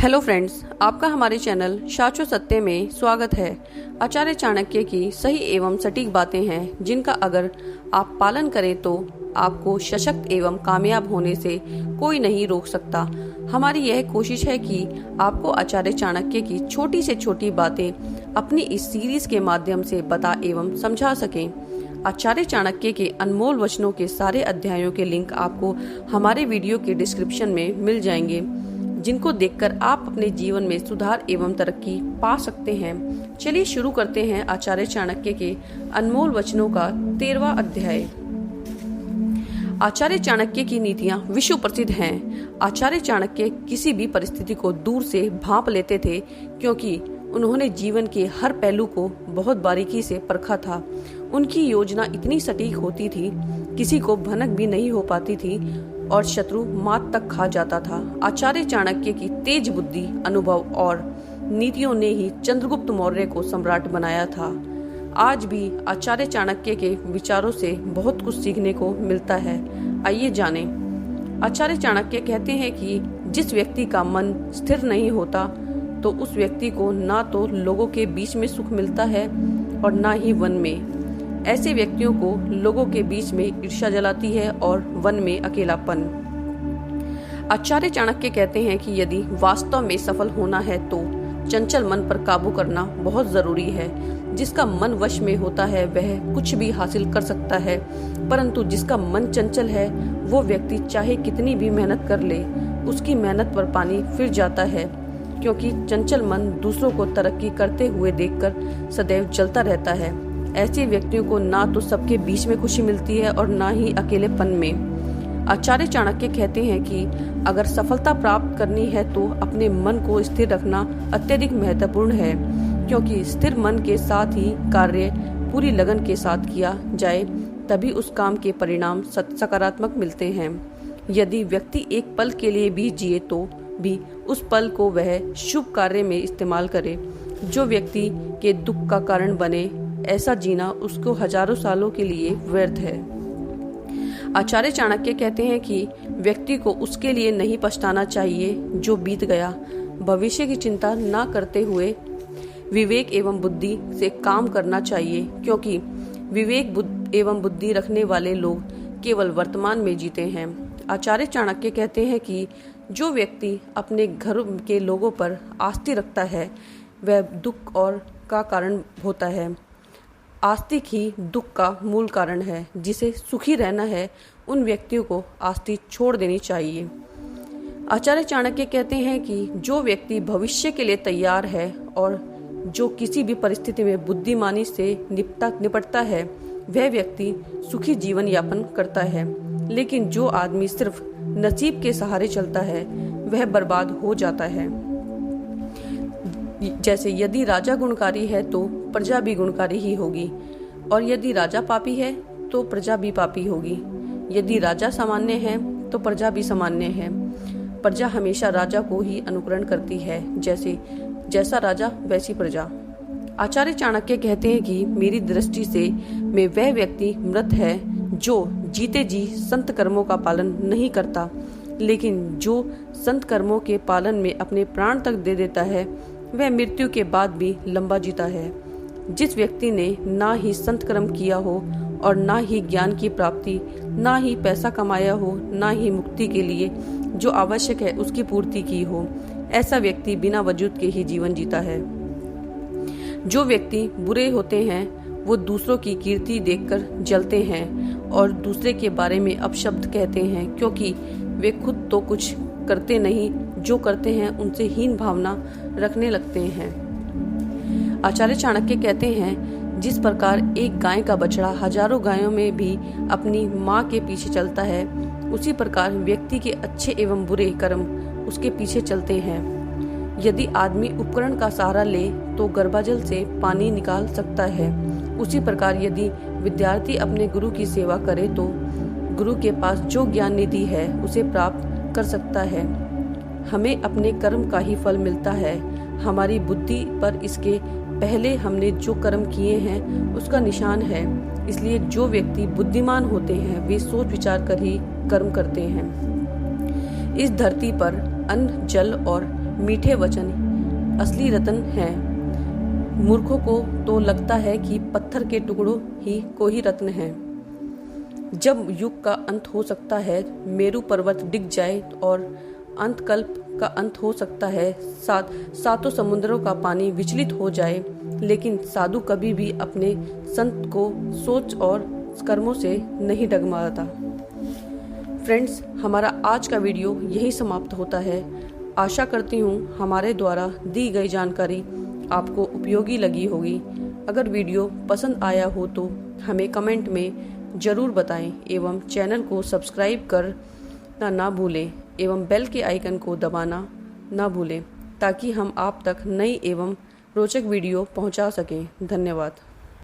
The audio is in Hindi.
हेलो फ्रेंड्स, आपका हमारे चैनल शाश्वत सत्य में स्वागत है। आचार्य चाणक्य की सही एवं सटीक बातें हैं जिनका अगर आप पालन करें तो आपको सशक्त एवं कामयाब होने से कोई नहीं रोक सकता। हमारी यह कोशिश है कि आपको आचार्य चाणक्य की छोटी से छोटी बातें अपनी इस सीरीज के माध्यम से बता एवं समझा सकें। आचार्य चाणक्य के अनमोल वचनों के सारे अध्यायों के लिंक आपको हमारे वीडियो के डिस्क्रिप्शन में मिल जाएंगे, जिनको देखकर आप अपने जीवन में सुधार एवं तरक्की पा सकते हैं। चलिए शुरू करते हैं आचार्य चाणक्य के अनमोल वचनों का 13वां अध्याय। आचार्य चाणक्य की नीतियां विश्व प्रसिद्ध हैं। आचार्य चाणक्य किसी भी परिस्थिति को दूर से भांप लेते थे, क्योंकि उन्होंने जीवन के हर पहलू को बहुत बारीकी से परखा था। उनकी योजना इतनी सटीक होती थी, किसी को भनक भी नहीं हो पाती थी और शत्रु मात तक खा जाता था। आचार्य चाणक्य की तेज बुद्धि, अनुभव और नीतियों ने ही चंद्रगुप्त मौर्य को सम्राट बनाया था। आज भी आचार्य चाणक्य के विचारों से बहुत कुछ सीखने को मिलता है। आइए जानें। आचार्य चाणक्य कहते हैं कि जिस व्यक्ति का मन स्थिर नहीं होता तो उस व्यक्ति को ना तो लोगों के बीच में सुख मिलता है और ना ही वन में। ऐसे व्यक्तियों को लोगों के बीच में ईर्ष्या जलाती है और वन में अकेलापन। आचार्य चाणक्य कहते हैं कि यदि वास्तव में सफल होना है तो चंचल मन पर काबू करना बहुत जरूरी है। जिसका मन वश में होता है वह कुछ भी हासिल कर सकता है, परंतु जिसका मन चंचल है वो व्यक्ति चाहे कितनी भी मेहनत कर ले, उसकी मेहनत पर पानी फिर जाता है, क्योंकि चंचल मन दूसरों को तरक्की करते हुए देखकर सदैव जलता रहता है। ऐसे व्यक्तियों को ना तो सबके बीच में खुशी मिलती है और ना ही अकेलेपन में। आचार्य चाणक्य कहते हैं कि अगर सफलता प्राप्त करनी है तो अपने मन को स्थिर रखना अत्यधिक महत्वपूर्ण है, क्योंकि स्थिर मन के साथ ही कार्य पूरी लगन के साथ किया जाए तभी उस काम के परिणाम सकारात्मक मिलते हैं। यदि व्यक्ति एक पल के लिए भी जिए तो भी उस पल को वह शुभ कार्य में इस्तेमाल करे। जो व्यक्ति के दुख का कारण बने, ऐसा जीना उसको हजारों सालों के लिए व्यर्थ है। आचार्य चाणक्य कहते हैं कि व्यक्ति को उसके लिए नहीं पछताना चाहिए जो बीत गया। भविष्य की चिंता न करते हुए विवेक एवं बुद्धि से काम करना चाहिए, क्योंकि विवेक एवं बुद्धि रखने वाले लोग केवल वर्तमान में जीते हैं। आचार्य चाणक्य कहते हैं कि जो व्यक्ति अपने घर के लोगों पर आस्था रखता है वह दुख और का कारण होता है। आस्तिक ही दुख का मूल कारण है। जिसे सुखी रहना है उन व्यक्तियों को आस्ति छोड़ देनी चाहिए। आचार्य चाणक्य कहते हैं कि जो व्यक्ति भविष्य के लिए तैयार है और जो किसी भी परिस्थिति में बुद्धिमानी से निपटता है वह व्यक्ति सुखी जीवन यापन करता है। लेकिन जो आदमी सिर्फ नसीब के सहारे चलता है वह बर्बाद हो जाता है। जैसे यदि राजा गुणकारी है तो प्रजा भी गुणकारी ही होगी, और यदि राजा पापी है तो प्रजा भी पापी होगी। यदि राजा सामान्य है तो प्रजा भी सामान्य है। प्रजा हमेशा राजा को ही अनुकरण करती है, जैसा राजा वैसी प्रजा। आचार्य चाणक्य कहते हैं कि मेरी दृष्टि से में वह व्यक्ति मृत है जो जीते जी संत कर्मों का पालन नहीं करता, लेकिन जो संत कर्मों के पालन में अपने प्राण तक दे देता है वह मृत्यु के बाद भी लंबा जीता है। जिस व्यक्ति ने ना ही संत कर्म किया हो और ना ही ज्ञान की प्राप्ति, ना ही पैसा कमाया हो, ना ही मुक्ति के लिए जो आवश्यक है उसकी पूर्ति की हो, ऐसा व्यक्ति बिना वजूद के ही जीवन जीता है। जो व्यक्ति बुरे होते हैं वो दूसरों की कीर्ति देखकर जलते हैं और दूसरे के बारे में अपशब्द कहते हैं, क्योंकि वे खुद तो कुछ करते नहीं, जो करते हैं उनसे हीन भावना रखने लगते हैं। आचार्य चाणक्य कहते हैं जिस प्रकार एक गाय का बछड़ा हजारों गायों में भी अपनी माँ के पीछे चलता है, उसी प्रकार व्यक्ति के अच्छे एवं बुरे कर्म उसके पीछे चलते हैं। यदि आदमी उपकरण का सहारा ले तो गर्भाजल से पानी निकाल सकता है, उसी प्रकार यदि विद्यार्थी अपने गुरु की सेवा करे तो गुरु के पास जो ज्ञान निधि है उसे प्राप्त कर सकता है। हमें अपने कर्म का ही फल मिलता है, हमारी बुद्धि पर इसके पहले हमने जो कर्म किए हैं उसका निशान है। इसलिए जो व्यक्ति बुद्धिमान होते हैं वे सोच विचार कर ही कर्म करते हैं। इस धरती पर अन्न, जल और मीठे वचन असली रत्न हैं। मूर्खों को तो लगता है कि पत्थर के टुकड़ों ही को ही रत्न है। जब युग का अंत हो सकता है, मेरू पर्वत डिग जाए और अंतकल्प का अंत हो सकता है, सातों समुद्रों का पानी विचलित हो जाए, लेकिन साधु कभी भी अपने संत को सोच और कर्मों से नहीं डगमगाता। फ्रेंड्स, हमारा आज का वीडियो यही समाप्त होता है। आशा करती हूँ हमारे द्वारा दी गई जानकारी आपको उपयोगी लगी होगी। अगर वीडियो पसंद आया हो तो हमें कमेंट में ज़रूर बताएं एवं चैनल को सब्सक्राइब करना ना भूलें एवं बेल के आइकन को दबाना ना भूलें, ताकि हम आप तक नई एवं रोचक वीडियो पहुंचा सकें। धन्यवाद।